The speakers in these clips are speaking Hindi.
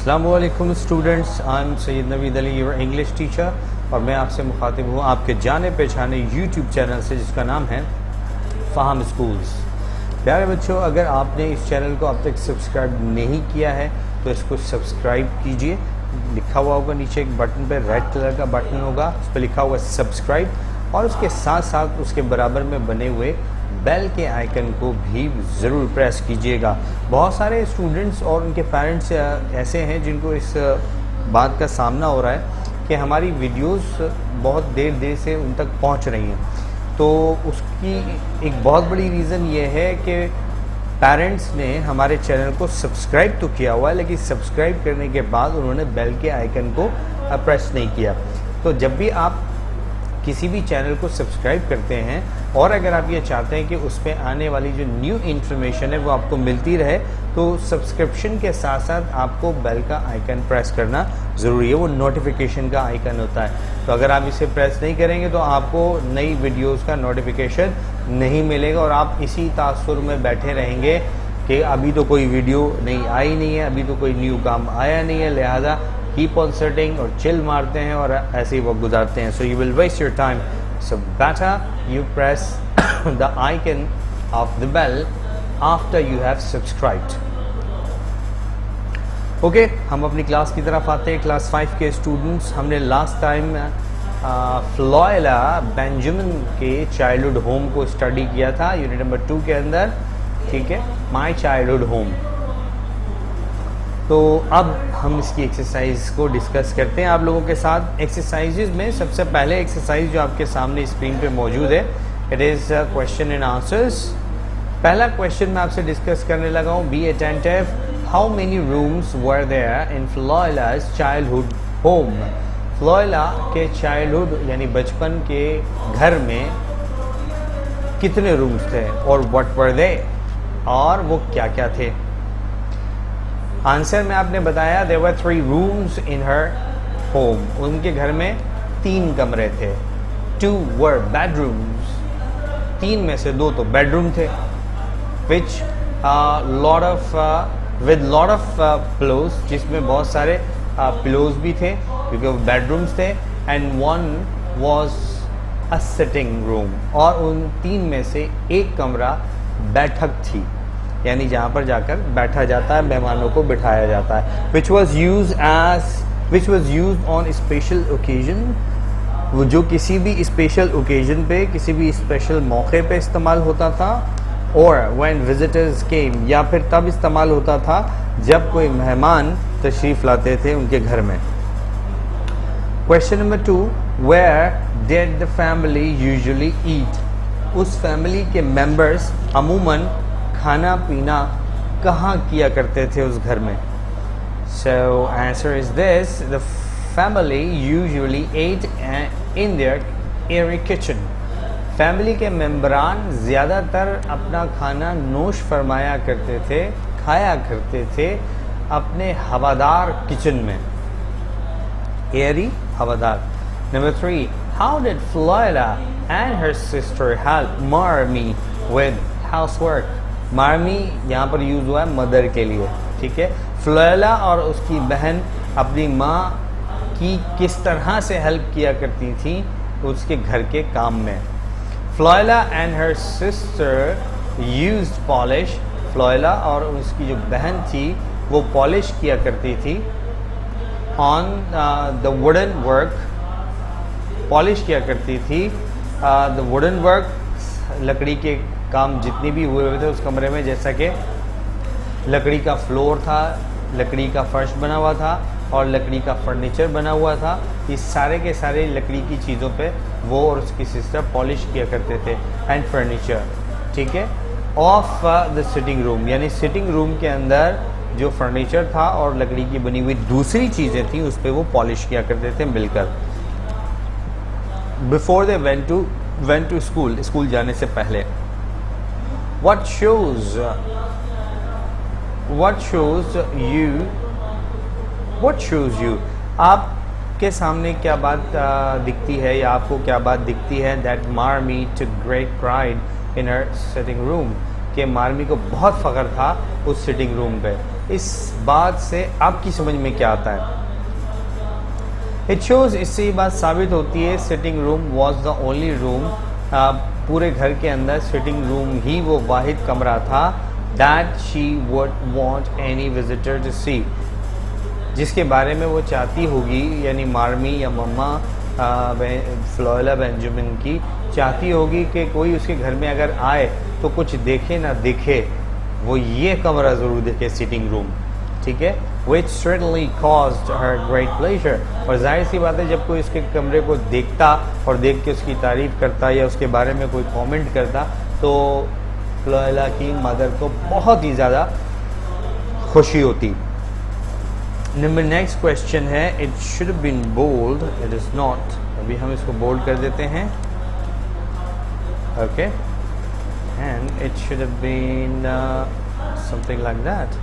अस्सलामुअलैकुम students, I am Syed Naveed Ali, your English teacher, और मैं आपसे मुखातिब हूँ आपके जाने पहचाने यूट्यूब चैनल से जिसका नाम है फ़ाहम स्कूल्स। प्यारे बच्चों, अगर आपने इस चैनल को अब तक सब्सक्राइब नहीं किया है तो इसको सब्सक्राइब कीजिए। लिखा हुआ होगा नीचे एक बटन पे, रेड कलर का बटन होगा, उस पर लिखा हुआ सब्सक्राइब, और उसके साथ साथ उसके बराबर में बने हुए बेल के आइकन को भी ज़रूर प्रेस कीजिएगा। बहुत सारे स्टूडेंट्स और उनके पेरेंट्स ऐसे हैं जिनको इस बात का सामना हो रहा है कि हमारी वीडियोस बहुत देर से उन तक पहुंच रही हैं। तो उसकी एक बहुत बड़ी रीज़न ये है कि पेरेंट्स ने हमारे चैनल को सब्सक्राइब तो किया हुआ है, लेकिन सब्सक्राइब करने के बाद उन्होंने बेल के आइकन को प्रेस नहीं किया। तो जब भी आप किसी भी चैनल को सब्सक्राइब करते हैं और अगर आप ये चाहते हैं कि उस पर आने वाली जो न्यू इन्फॉर्मेशन है वो आपको मिलती रहे, तो सब्सक्रिप्शन के साथ साथ आपको बेल का आइकन प्रेस करना ज़रूरी है। वो नोटिफिकेशन का आइकन होता है। तो अगर आप इसे प्रेस नहीं करेंगे तो आपको नई वीडियोस का नोटिफिकेशन नहीं मिलेगा और आप इसी तासुर में बैठे रहेंगे कि अभी तो कोई वीडियो आई नहीं है, अभी तो कोई न्यू काम आया नहीं है, लिहाजा कीप ऑन सेटिंग और चिल मारते हैं और ऐसे ही वक्त गुजारते हैं। So you will waste your time, so better you press the icon of the bell after you have subscribed. Okay, हम अपनी क्लास की तरफ आते हैं। क्लास 5 के स्टूडेंट्स, हमने लास्ट टाइम फ्लोएला बेंजामिन के चाइल्डहुड होम को स्टडी किया था यूनिट नंबर 2 के अंदर, ठीक है, माय चाइल्डहुड होम। तो अब हम इसकी एक्सरसाइज को डिस्कस करते हैं आप लोगों के साथ। एक्सरसाइजेज में सबसे पहले एक्सरसाइज जो आपके सामने स्क्रीन पे मौजूद है, it is question and answers. पहला क्वेश्चन मैं आपसे डिस्कस करने लगा हूँ, be attentive, how many rooms were there in Floella's childhood home. Floella के चाइल्डहुड यानी बचपन के घर में कितने रूम्स थे और व्हाट वर दे, और वो क्या क्या थे। आंसर में आपने बताया there were 3 rooms in her home, उनके घर में 3 कमरे थे। 2 वर बेडरूम्स, 3 में से 2 तो बेडरूम थे, which with lot of pillows, जिसमें बहुत सारे पिलोज भी थे क्योंकि वो बेडरूम्स थे। And 1 was a sitting room, और उन 3 में से 1 कमरा बैठक थी, यानी जहाँ पर जाकर बैठा जाता है, मेहमानों को बिठाया जाता है। Which was use on special occasion, वो जो किसी भी स्पेशल ओकेजन पे, किसी भी स्पेशल मौके पे इस्तेमाल होता था। और व्हेन विजिटर्स केम, या फिर तब इस्तेमाल होता था जब कोई मेहमान तशरीफ़ लाते थे उनके घर में। Question number 2, where did the family usually eat, उस फैमिली के मेंबर्स अमूमन खाना पीना कहाँ किया करते थे उस घर में। So answer is this, the family usually ate in their air kitchen. Family के मेंबरान ज़्यादातर अपना खाना नोश फरमाया करते थे, खाया करते थे अपने हवादार किचन में, एयरी हवादार। Number 3, how did Floella and her sister help Marmee with housework. Marmee यहाँ पर यूज़ हुआ है मदर के लिए, ठीक है। फ्लोएला और उसकी बहन अपनी माँ की किस तरह से हेल्प किया करती थी उसके घर के काम में। Floella and her sister used polish, Floella और उसकी जो बहन थी वो पॉलिश किया करती थी on the wooden work, polish किया करती थी द वुडन वर्क, लकड़ी के काम जितनी भी हुए हुए थे उस कमरे में, जैसा कि लकड़ी का फ्लोर था, लकड़ी का फर्श बना हुआ था और लकड़ी का फर्नीचर बना हुआ था। इस सारे के सारे लकड़ी की चीज़ों पे वो और उसकी सिस्टर पॉलिश किया करते थे। एंड फर्नीचर, ठीक है, ऑफ द सिटिंग रूम, यानी सिटिंग रूम के अंदर जो फर्नीचर था और लकड़ी की बनी हुई दूसरी चीज़ें थी उस पर वो पॉलिश किया करते थे मिलकर। Before they went to school, school जाने से पहले। What shows you, आपके सामने क्या बात दिखती है या आपको क्या बात दिखती है। That Marmy took great pride in her sitting room, कि मार्मी को बहुत फ़ख्र था उस सिटिंग रूम पे। इस बात से आपकी समझ में क्या आता है? इट शोज, इससे ये बात साबित होती है sitting room was the only room, पूरे घर के अंदर सिटिंग रूम ही वो वाहिद कमरा था that she would want any visitor to see, जिसके बारे में वो चाहती होगी, यानी मार्मी या मम्मा फ्लोरेला बेंजामिन की चाहती होगी कि कोई उसके घर में अगर आए तो कुछ देखे ना दिखे, वो ये कमरा ज़रूर देखे, सिटिंग रूम, ठीक है। Which certainly caused her great pleasure, और जाहिर सी बात है जब कोई उसके कमरे को देखता और देख के उसकी तारीफ़ करता या उसके बारे में कोई कमेंट करता तो फ्लोरेला की मदर को बहुत ही ज़्यादा खुशी होती। नंबर नेक्स्ट क्वेश्चन है, it should been bold, it is not, अभी हम इसको बोल्ड कर देते हैं, okay, and it should have been something like that,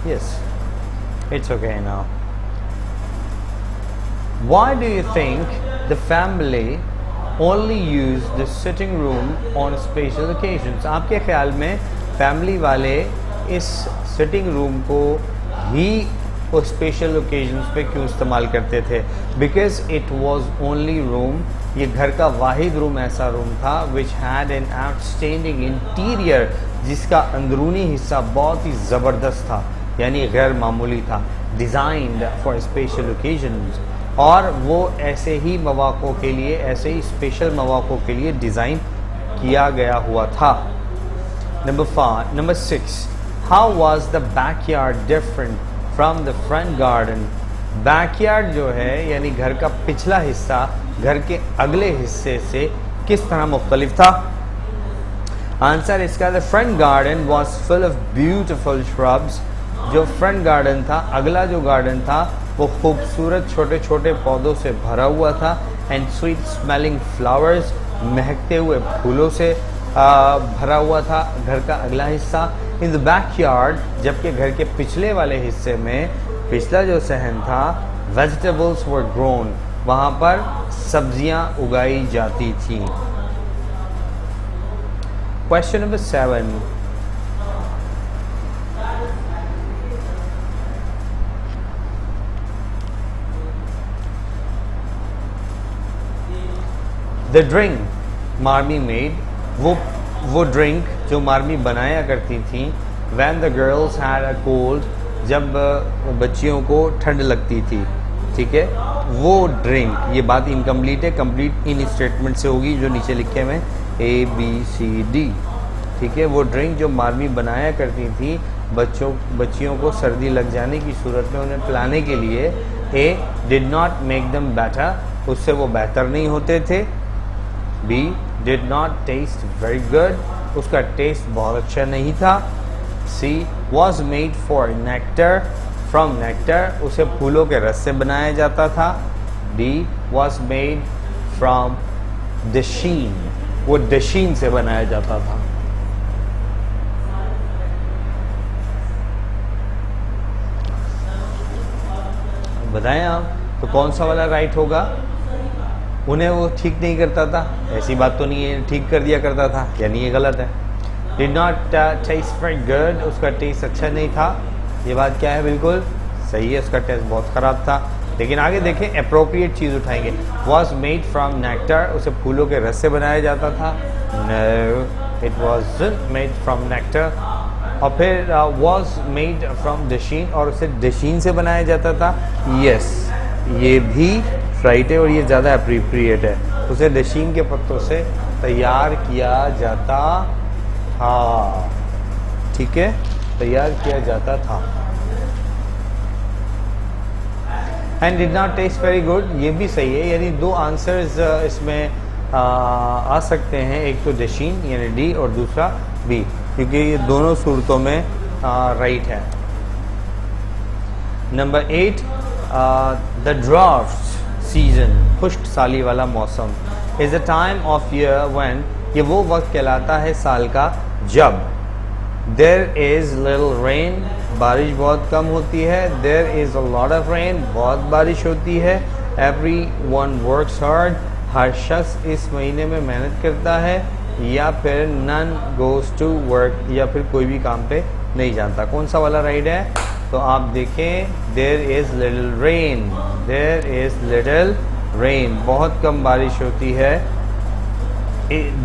yes, it's okay now. Why do you think the family only use the sitting room on special occasions? आपके ख्याल में फैमिली वाले इस सिटिंग रूम को ही वो स्पेशल ओकेजन्स पे क्यों इस्तेमाल करते थे? Because it was only room, ये घर का वाहिद रूम ऐसा रूम था which had an outstanding interior, जिसका अंदरूनी हिस्सा बहुत ही ज़बरदस्त था, यानी गैर मामूली था, डिज़ाइंड फॉर स्पेशल ओकेजन्स, और वो ऐसे ही मौक़ों के लिए, ऐसे ही स्पेशल मौक़ों के लिए डिज़ाइन किया गया हुआ था। Number 6, how was the backyard different from the front garden? Backyard जो है यानी घर का पिछला हिस्सा घर के अगले हिस्से से किस तरह मुख्तलिफ था? आंसर इसका, the front garden was full of beautiful shrubs. जो फ्रंट गार्डन था, अगला जो गार्डन था, वो खूबसूरत छोटे छोटे पौधों से भरा हुआ था, एंड स्वीट स्मेलिंग फ्लावर्स, महकते हुए फूलों से भरा हुआ था घर का अगला हिस्सा। इन द बैकयार्ड, जबकि घर के पिछले वाले हिस्से में, पिछला जो सहन था, वेजिटेबल्स वर ग्रोन, वहाँ पर सब्जियाँ उगाई जाती थी। Question number 7, the drink Marmee made, वो ड्रिंक जो मार्मी बनाया करती थी, when the girls had a cold, जब बच्चियों को ठंड लगती थी, ठीक है, वो ड्रिंक, ये बात इनकम्प्लीट है, कंप्लीट इन स्टेटमेंट से होगी जो नीचे लिखे हुए ABCD, ठीक है। वो ड्रिंक जो मार्मी बनाया करती थी बच्चियों को सर्दी लग जाने की सूरत में उन्हें पिलाने के लिए, A did not make them better, उससे वो बेहतर नहीं होते थे, B did not taste very good, उसका टेस्ट बहुत अच्छा नहीं था, C was made for nectar, from nectar, उसे फूलों के रस से बनाया जाता था, D was made from dasheen, वो डशीन से बनाया जाता था। बताएं आप, तो कौन सा वाला राइट होगा? उन्हें वो ठीक नहीं करता था, ऐसी बात तो नहीं है, ठीक कर दिया करता था, यानी ये गलत है। Did not taste very good, उसका टेस्ट अच्छा नहीं था, ये बात क्या है? बिल्कुल सही है, उसका टेस्ट बहुत ख़राब था। लेकिन आगे देखें, अप्रोप्रिएट चीज़ उठाएंगे। वॉज मेड फ्रॉम नेक्टर, उसे फूलों के रस से बनाया जाता था, no, it was made from nectar. और फिर वॉज मेड फ्रॉम डशीन, और उसे डशीन से बनाया जाता था, यस, ये भी राइट है और ये ज़्यादा अप्रोप्रिएट है, उसे डशीन के पत्तों से तैयार किया जाता था, ठीक है, तैयार किया जाता था। And did not taste very good, ये भी सही है, यानी दो आंसर्स इसमें आ सकते हैं, एक तो डशीन यानी डी और दूसरा बी, क्योंकि ये दोनों सूरतों में राइट है। नंबर 8, द ड्राफ्ट सीजन, खुश्क साली वाला मौसम, is the time of year when, ये वो वक्त कहलाता है साल का जब, देयर इज़ लिटिल रेन, बारिश बहुत कम होती है, there is a lot of rain, बहुत बारिश होती है, एवरी वन वर्क्स हार्ड, हर शख्स इस महीने में मेहनत करता है, या फिर none goes to work, या फिर कोई भी काम पे नहीं जाता। कौन सा वाला राइट है? तो आप देखें, there is little rain, there is little rain, बहुत कम बारिश होती है।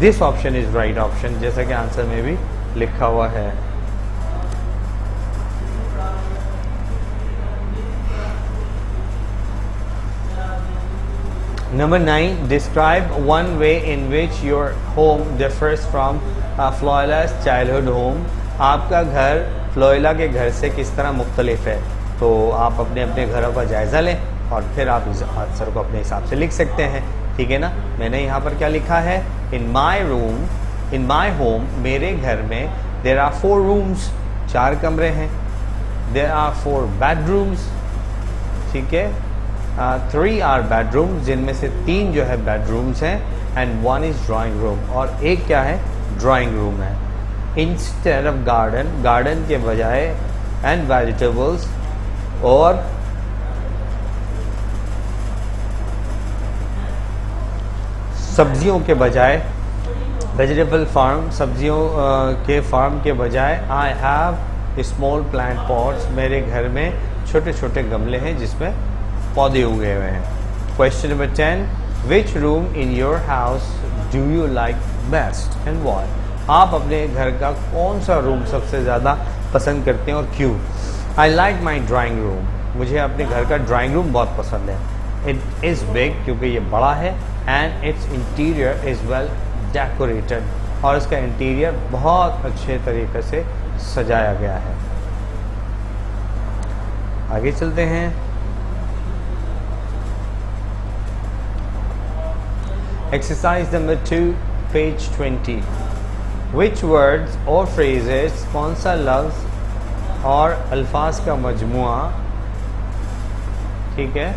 This option is right option, जैसा कि आंसर में भी लिखा हुआ है। Number 9, describe one way in which your home differs from Floyla's childhood home. आपका घर फ्लोयला के घर से किस तरह मुख्तलिफ है? तो आप अपने अपने घरों का जायज़ा लें और फिर आप इस आंसर को अपने हिसाब से लिख सकते हैं, ठीक है ना। मैंने यहाँ पर क्या लिखा है? इन माई होम, मेरे घर में देर आर 4 रूम्स, 4 कमरे हैं। देर आर 4 बेडरूम्स, ठीक है। 3 आर बेडरूम, जिनमें से 3 जो है बेडरूम्स हैं, एंड 1 इज ड्राइंग रूम, और एक क्या है? ड्राइंग रूम है। इंस्टेड ऑफ गार्डन के बजाय, एंड वेजिटेबल्स, और सब्जियों के बजाय, वेजिटेबल फार्म, सब्जियों के फार्म के बजाय, I have small plant pots, मेरे घर में छोटे छोटे गमले हैं जिसमें पौधे उगे हुए हैं। Question number 10, which room in your house do you like best and why? आप अपने घर का कौन सा रूम सबसे ज़्यादा पसंद करते हैं और क्यों? I like my drawing room, मुझे अपने घर का ड्राइंग रूम बहुत पसंद है। इट इज़ बिग, क्योंकि ये बड़ा है, and it's interior is well decorated, और इसका इंटीरियर बहुत अच्छे तरीके से सजाया गया है। आगे चलते हैं। Exercise number 2, page 20। विच वर्ड्स और फ्रेजेस, कौन सा लफ्ज़ और अल्फाज का मजमुआ, ठीक है।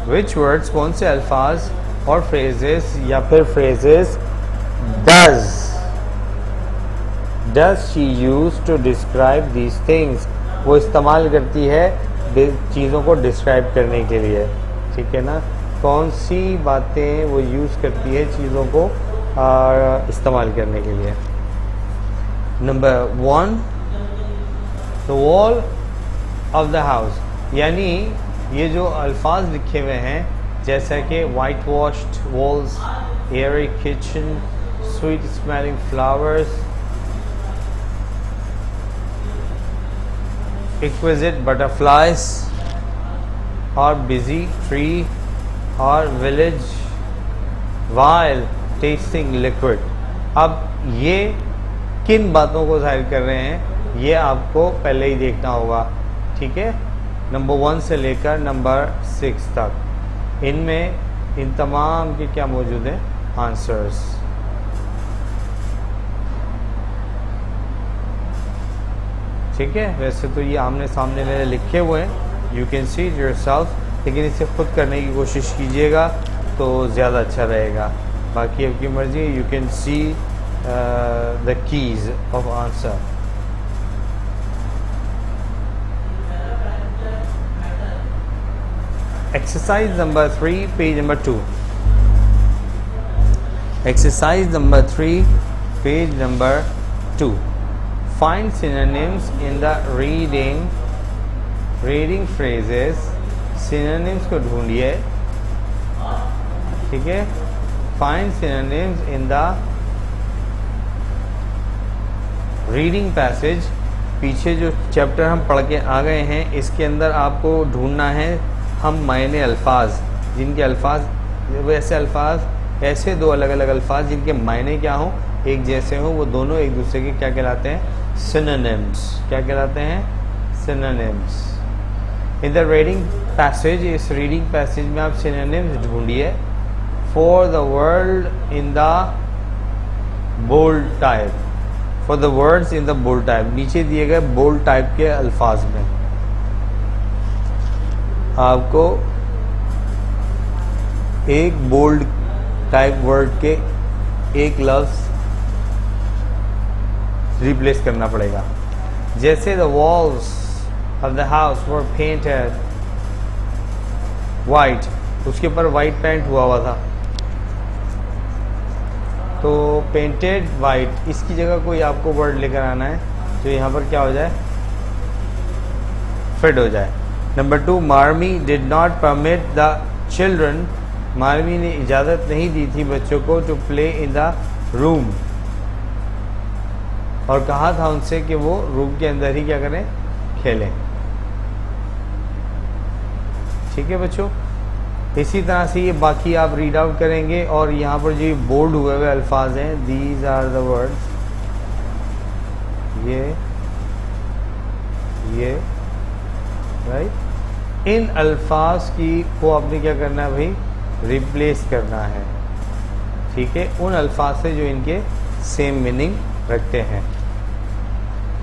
विच वर्ड्स, कौन से अल्फाज और फ्रेजेस या फिर phrases does she use to describe these things, वो इस्तेमाल करती है चीज़ों को डिस्क्राइब करने के लिए, ठीक है ना। कौन सी बातें वो यूज़ करती है चीज़ों को इस्तेमाल करने के लिए। Number 1, the wall of the house, यानी ये जो अल्फाज लिखे हुए हैं, जैसा कि white washed walls, Airy kitchen, sweet smelling flowers, exquisite butterflies, और बिजी ट्री, और विलेज वाइल टेस्टिंग लिक्विड। अब ये किन बातों को जाहिर कर रहे हैं, ये आपको पहले ही देखना होगा, ठीक है। नंबर 1 से लेकर नंबर 6 तक, इनमें इन तमाम के क्या मौजूद हैं? आंसर्स। ठीक है, वैसे तो ये आमने सामने मेरे लिखे हुए हैं, you can see it yourself, लेकिन इसे खुद करने की कोशिश कीजिएगा तो ज़्यादा अच्छा रहेगा। बाकी आपकी मर्जी, you can see the keys of answer. Exercise number 3, page number 2। Exercise number 3, page number 2। Find synonyms in the reading phrases, synonyms को ढूंढिए, ठीक है। Find synonyms in the reading passage, पीछे जो चैप्टर हम पढ़ के आ गए हैं इसके अंदर आपको ढूंढना है हम मायने अल्फाज, जिनके अल्फाज वैसे अल्फाज, ऐसे 2 अलग अलग अल्फाज जिनके मायने क्या हों, एक जैसे हों, वो दोनों एक दूसरे के क्या कहलाते हैं? सिनोनिम्स। क्या कहलाते हैं? Synonyms. In the reading passage, इस रीडिंग पैसेज में आप सिनोनिम्स ढूंढिए। For the word in the bold type, for the words in the bold type, नीचे दिए गए बोल्ड टाइप के अल्फाज में आपको एक बोल्ड टाइप वर्ड के एक लफ्ज रिप्लेस करना पड़ेगा। जैसे the walls of the house were painted white, उसके ऊपर वाइट पेंट हुआ था। तो पेंटेड वाइट, इसकी जगह कोई आपको वर्ड लेकर आना है जो यहाँ पर क्या हो जाए, फिट हो जाए। Number 2, Marmee did not permit the children, Marmee ने इजाज़त नहीं दी थी बच्चों को to play in the room, और कहा था उनसे कि वो रूम के अंदर ही क्या करें, खेलें। ठीक है बच्चों, इसी तरह से ये बाकी आप रीड आउट करेंगे। और यहाँ पर जो बोल्ड हुए हुए अल्फाज हैं, दीज आर द वर्ड्स, ये राइट, इन अल्फाज की को आपने क्या करना है भाई, रिप्लेस करना है। ठीक है, उन अल्फाज से जो इनके सेम मीनिंग रखते हैं।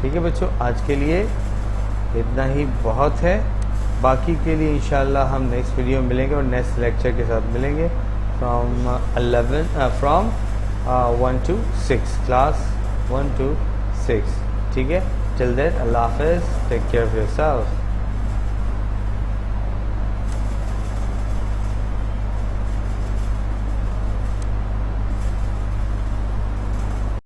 ठीक है बच्चों, आज के लिए इतना ही बहुत है। बाकी के लिए इंशाल्लाह हम नेक्स्ट वीडियो में मिलेंगे और नेक्स्ट लेक्चर के साथ मिलेंगे फ्रॉम 1 to 6, क्लास 1 to 6। ठीक है, टिल देन अल्लाह हाफ़िज़, टेक केयर ऑफ़ योरसेल्फ।